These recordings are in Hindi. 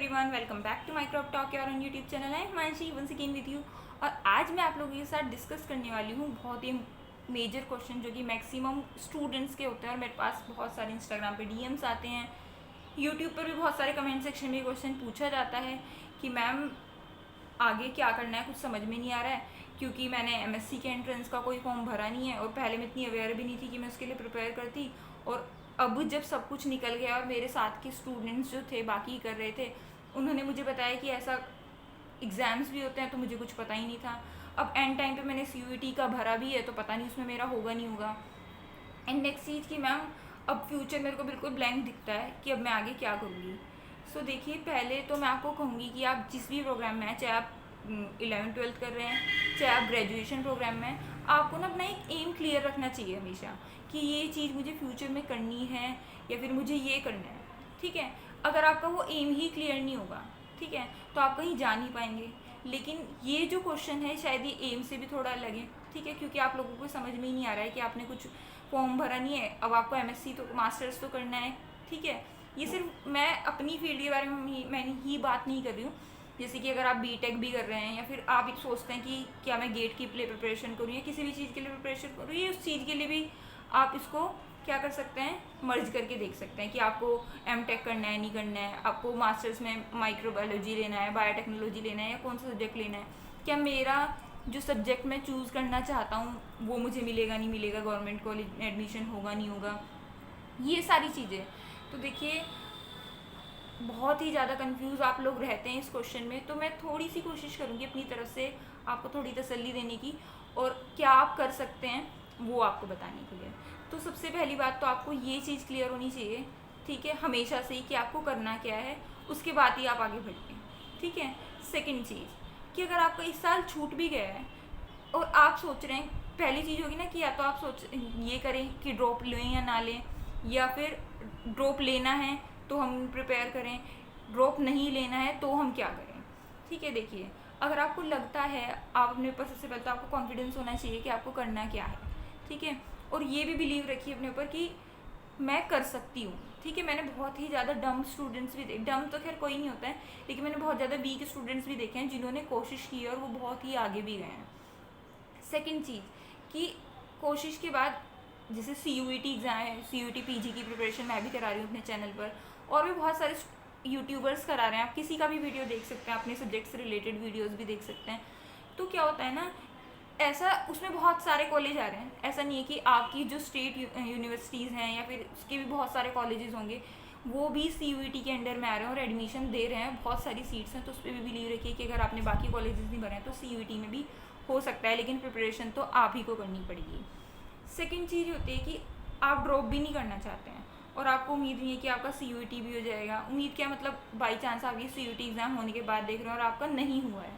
Everyone, welcome back to my crop talk your on YouTube channel. है Himanshi once again with you. और आज मैं आप लोगों के साथ डिस्कस करने वाली हूँ बहुत ही मेजर क्वेश्चन जो कि मैक्सिमम स्टूडेंट्स के होते हैं। और मेरे पास बहुत सारे इंस्टाग्राम पे डीएम्स आते हैं, यूट्यूब पर भी बहुत सारे कमेंट सेक्शन में क्वेश्चन पूछा जाता है कि मैम आगे क्या करना है, कुछ समझ में नहीं आ रहा है क्योंकि मैंने एमएससी के एंट्रेंस का कोई फॉर्म भरा नहीं है और पहले मैं इतनी अवेयर भी नहीं थी कि मैं उसके लिए प्रिपेयर करती। और अब जब सब कुछ निकल गया और मेरे साथ के स्टूडेंट्स जो थे बाकी कर रहे थे, उन्होंने मुझे बताया कि ऐसा एग्ज़ाम्स भी होते हैं, तो मुझे कुछ पता ही नहीं था। अब एंड टाइम पे मैंने सीयूईटी का भरा भी है तो पता नहीं उसमें मेरा होगा नहीं होगा। एंड नेक्स्ट चीज़ कि मैम अब फ्यूचर मेरे को बिल्कुल ब्लैंक दिखता है कि अब मैं आगे क्या करूँगी। सो देखिए, पहले तो मैं आपको कहूँगी कि आप जिस भी प्रोग्राम में हैं, चाहे आप 11th-12th कर रहे हैं, चाहे आप ग्रेजुएशन प्रोग्राम में हैं, आपको ना अपना एक एम क्लियर रखना चाहिए हमेशा कि ये चीज़ मुझे फ्यूचर में करनी है या फिर मुझे ये करना है। ठीक है, अगर आपका वो एम ही क्लियर नहीं होगा, ठीक है, तो आप कहीं जा नहीं पाएंगे। लेकिन ये जो क्वेश्चन है शायद ये एम से भी थोड़ा अलग है, ठीक है, क्योंकि आप लोगों को समझ में ही नहीं आ रहा है कि आपने कुछ फॉर्म भरा नहीं है, अब आपको एमएससी तो मास्टर्स तो करना है। ठीक है, ये सिर्फ मैं अपनी फील्ड के बारे में मैंने ही बात नहीं कर रही हूँ। जैसे कि अगर आप बीटेक भी कर रहे हैं या फिर आप एक सोचते हैं कि क्या मैं गेट के लिए प्रिपरेशन करूँ या किसी भी चीज़ के लिए प्रिपरेशन करूँ, ये उस चीज़ के लिए भी आप इसको क्या कर सकते हैं, मर्ज करके देख सकते हैं कि आपको एमटेक करना है नहीं करना है, आपको मास्टर्स में माइक्रोबायोलॉजी लेना है, बायोटेक्नोलॉजी लेना है या कौन सा सब्जेक्ट लेना है, क्या मेरा जो सब्जेक्ट मैं चूज़ करना चाहता हूँ वो मुझे मिलेगा नहीं मिलेगा, गवर्नमेंट कॉलेज में एडमिशन होगा नहीं होगा, ये सारी चीज़ें। तो देखिए, बहुत ही ज़्यादा कंफ्यूज आप लोग रहते हैं इस क्वेश्चन में, तो मैं थोड़ी सी कोशिश करूँगी अपनी तरफ से आपको थोड़ी तसल्ली देने की और क्या आप कर सकते हैं वो आपको बताने के लिए। तो सबसे पहली बात तो आपको ये चीज़ क्लियर होनी चाहिए, ठीक है, हमेशा से ही कि आपको करना क्या है, उसके बाद ही आप आगे बढ़ें। ठीक है, सेकंड चीज़ कि अगर आपका इस साल छूट भी गया है और आप सोच रहे हैं, पहली चीज़ होगी ना कि या तो आप सोच ये करें कि ड्रॉप लें या ना लें, या फिर ड्रॉप लेना है तो हम प्रिपेयर करें, ड्रॉप नहीं लेना है तो हम क्या करें। ठीक है, देखिए, अगर आपको लगता है, आप अपने ऊपर सबसे पहले तो आपको कॉन्फिडेंस होना चाहिए कि आपको करना क्या है। ठीक है, और ये भी बिलीव रखिए अपने ऊपर कि मैं कर सकती हूँ। ठीक है, मैंने बहुत ही ज़्यादा डम स्टूडेंट्स भी देखे, डम तो खैर कोई नहीं होता है, लेकिन मैंने बहुत ज़्यादा वीक स्टूडेंट्स भी देखे हैं जिन्होंने कोशिश की और वो बहुत ही आगे भी गए हैं। सेकेंड चीज़ कि कोशिश के बाद जैसे सीयूईटी एग्ज़ाम है, सीयूईटी पीजी की प्रिपरेशन मैं भी करा रही हूँ अपने चैनल पर, और भी बहुत सारे यूट्यूबर्स करा रहे हैं, आप किसी का भी वीडियो देख सकते हैं, अपने सब्जेक्ट से रिलेटेड वीडियोस भी देख सकते हैं। तो क्या होता है ना, ऐसा उसमें बहुत सारे कॉलेज आ रहे हैं, ऐसा नहीं है कि आपकी जो स्टेट यूनिवर्सिटीज़ हैं या फिर उसके भी बहुत सारे कॉलेजेस होंगे वो भी सीयूईटी के अंडर में आ रहे हैं और एडमिशन दे रहे हैं, बहुत सारी सीट्स हैं, तो उस पर भी बिलीव रखिए कि अगर आपने बाकी कॉलेजेस नहीं भरे हैं तो सीयूईटी में भी हो सकता है, लेकिन प्रिपरेशन तो आप ही को करनी पड़ेगी। सेकेंड चीज़ होती है कि आप ड्रॉप भी नहीं करना चाहते हैं और आपको उम्मीद नहीं है कि आपका सीयूईटी भी हो जाएगा। उम्मीद क्या, मतलब बाई चांस आपकी सीयूईटी एग्ज़ाम होने के बाद देख रहे हो और आपका नहीं हुआ है,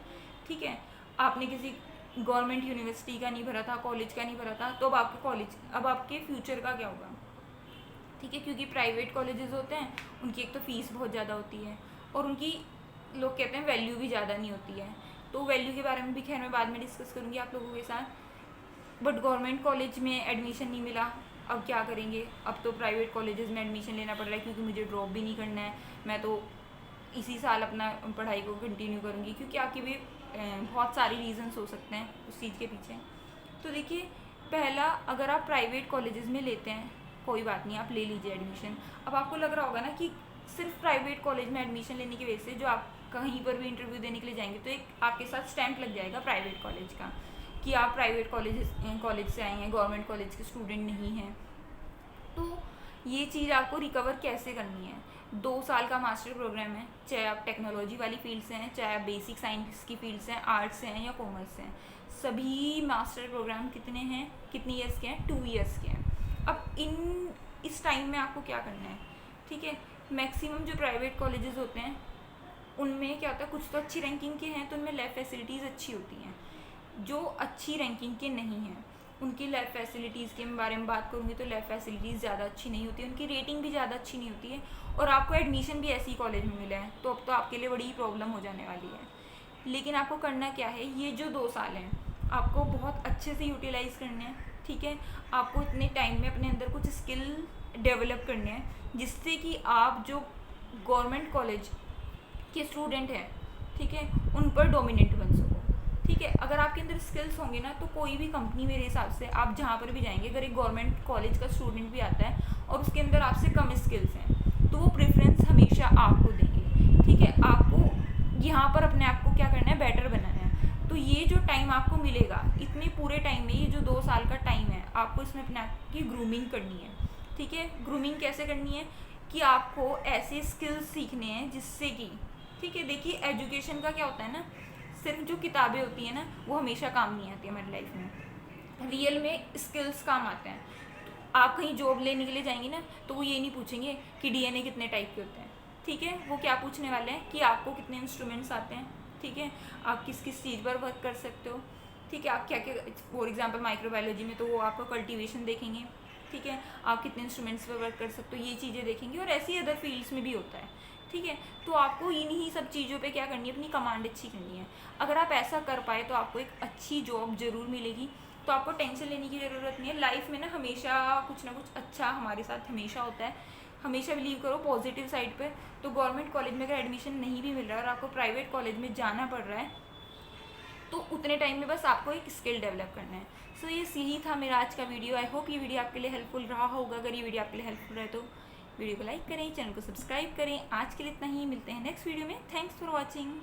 ठीक है, आपने किसी गवर्नमेंट यूनिवर्सिटी का नहीं भरा था, कॉलेज का नहीं भरा था, तो अब आपके फ्यूचर का क्या होगा। ठीक है, क्योंकि प्राइवेट कॉलेजेस होते हैं, उनकी एक तो फ़ीस बहुत ज़्यादा होती है और उनकी लोग कहते हैं वैल्यू भी ज़्यादा नहीं होती है। तो वैल्यू के बारे में भी खैर मैं बाद में डिस्कस करूँगी आप लोगों के साथ। बट गवर्नमेंट कॉलेज में एडमिशन नहीं मिला, अब क्या करेंगे, अब तो प्राइवेट कॉलेजेस में एडमिशन लेना पड़ रहा है क्योंकि मुझे ड्रॉप भी नहीं करना है, मैं तो इसी साल अपना पढ़ाई को कंटिन्यू करूँगी, क्योंकि आपके भी बहुत सारे रीजंस हो सकते हैं उस चीज़ के पीछे। तो देखिए, पहला, अगर आप प्राइवेट कॉलेजेस में लेते हैं कोई बात नहीं, आप ले लीजिए एडमिशन। अब आपको लग रहा होगा ना कि सिर्फ प्राइवेट कॉलेज में एडमिशन लेने की वजह से जो आप कहीं पर भी इंटरव्यू देने के लिए जाएंगे तो एक आपके साथ स्टैंप लग जाएगा प्राइवेट कॉलेज का कि आप प्राइवेट कॉलेज से आए हैं, गवर्नमेंट कॉलेज के स्टूडेंट नहीं हैं। तो ये चीज़ आपको रिकवर कैसे करनी है, 2 साल का मास्टर प्रोग्राम है, चाहे आप टेक्नोलॉजी वाली फील्ड से हैं, चाहे आप बेसिक साइंस की फील्ड से हैं, आर्ट्स से हैं या कॉमर्स से हैं, सभी मास्टर प्रोग्राम कितने हैं, कितनी ईयर्स के हैं, 2 ईयर्स के हैं। अब इस टाइम में आपको क्या करना है, ठीक है, मैक्सिमम जो प्राइवेट कॉलेजेस होते हैं उनमें क्या होता है, कुछ तो अच्छी रैंकिंग के हैं तो उनमें लैब फैसिलिटीज़ अच्छी होती हैं, जो अच्छी रैंकिंग के नहीं हैं उनकी लैब फैसिलिटीज़ के बारे में बात करूँगी तो लैब फैसिलिटीज़ ज़्यादा अच्छी नहीं होती है, उनकी रेटिंग भी ज़्यादा अच्छी नहीं होती है और आपको एडमिशन भी ऐसी कॉलेज में मिला है तो अब तो आपके लिए बड़ी प्रॉब्लम हो जाने वाली है। लेकिन आपको करना क्या है, ये जो 2 साल हैं आपको बहुत अच्छे से यूटिलाइज़ करने हैं। ठीक है, आपको इतने टाइम में अपने अंदर कुछ स्किल डेवलप करने हैं जिससे कि आप जो गवर्नमेंट कॉलेज के स्टूडेंट हैं, ठीक है, उन पर डोमिनेंट बन सको। ठीक है, अगर आपके अंदर स्किल्स होंगे ना तो कोई भी कंपनी, मेरे हिसाब से आप जहाँ पर भी जाएंगे, अगर एक गवर्नमेंट कॉलेज का स्टूडेंट भी आता है और उसके अंदर आपसे कम स्किल्स हैं तो वो प्रेफरेंस हमेशा आपको देंगे। ठीक है, आपको यहाँ पर अपने आप को क्या करना है, बेटर बनाना है। तो ये जो टाइम आपको मिलेगा, इतने पूरे टाइम में, ये जो 2 साल का टाइम है, आपको इसमें अपने आप की ग्रूमिंग करनी है। ठीक है, ग्रूमिंग कैसे करनी है कि आपको ऐसे स्किल्स सीखने हैं जिससे कि, ठीक है, देखिए एजुकेशन का क्या होता है ना, सिर्फ जो किताबें होती हैं ना वो हमेशा काम नहीं आती हमारी लाइफ में, रियल में स्किल्स काम आते हैं। आप कहीं जॉब लेने के लिए जाएंगे ना तो वो ये नहीं पूछेंगे कि डीएनए कितने टाइप के होते हैं। ठीक है, वो क्या पूछने वाले हैं कि आपको कितने इंस्ट्रूमेंट्स आते हैं। ठीक है, आप किस किस चीज़ पर वर्क कर सकते हो। ठीक है, आप क्या क्या, फॉर एग्जांपल माइक्रोबायोलॉजी में तो वो आपका कल्टीवेशन देखेंगे। ठीक है, आप कितने इंस्ट्रूमेंट्स पर वर्क कर सकते हो, ये चीज़ें देखेंगे, और ऐसी अदर फील्ड्स में भी होता है। ठीक है, तो आपको इन्हीं सब चीज़ों पे क्या करनी है, अपनी कमांड अच्छी करनी है। अगर आप ऐसा कर पाए तो आपको एक अच्छी जॉब ज़रूर मिलेगी। तो आपको टेंशन लेने की ज़रूरत नहीं है। लाइफ में ना हमेशा कुछ ना कुछ अच्छा हमारे साथ हमेशा होता है। हमेशा बिलीव करो पॉजिटिव साइड पे। तो गवर्नमेंट कॉलेज में अगर एडमिशन नहीं भी मिल रहा है और आपको प्राइवेट कॉलेज में जाना पड़ रहा है तो उतने टाइम में बस आपको एक स्किल डेवलप करना है। सो ये यही था मेरा आज का वीडियो। आई होप ये वीडियो आपके लिए हेल्पफुल रहा होगा। अगर ये वीडियो आपके लिए हेल्पफुल रहे तो वीडियो को लाइक करें, चैनल को सब्सक्राइब करें। आज के लिए इतना ही, मिलते हैं नेक्स्ट वीडियो में। Thanks for watching.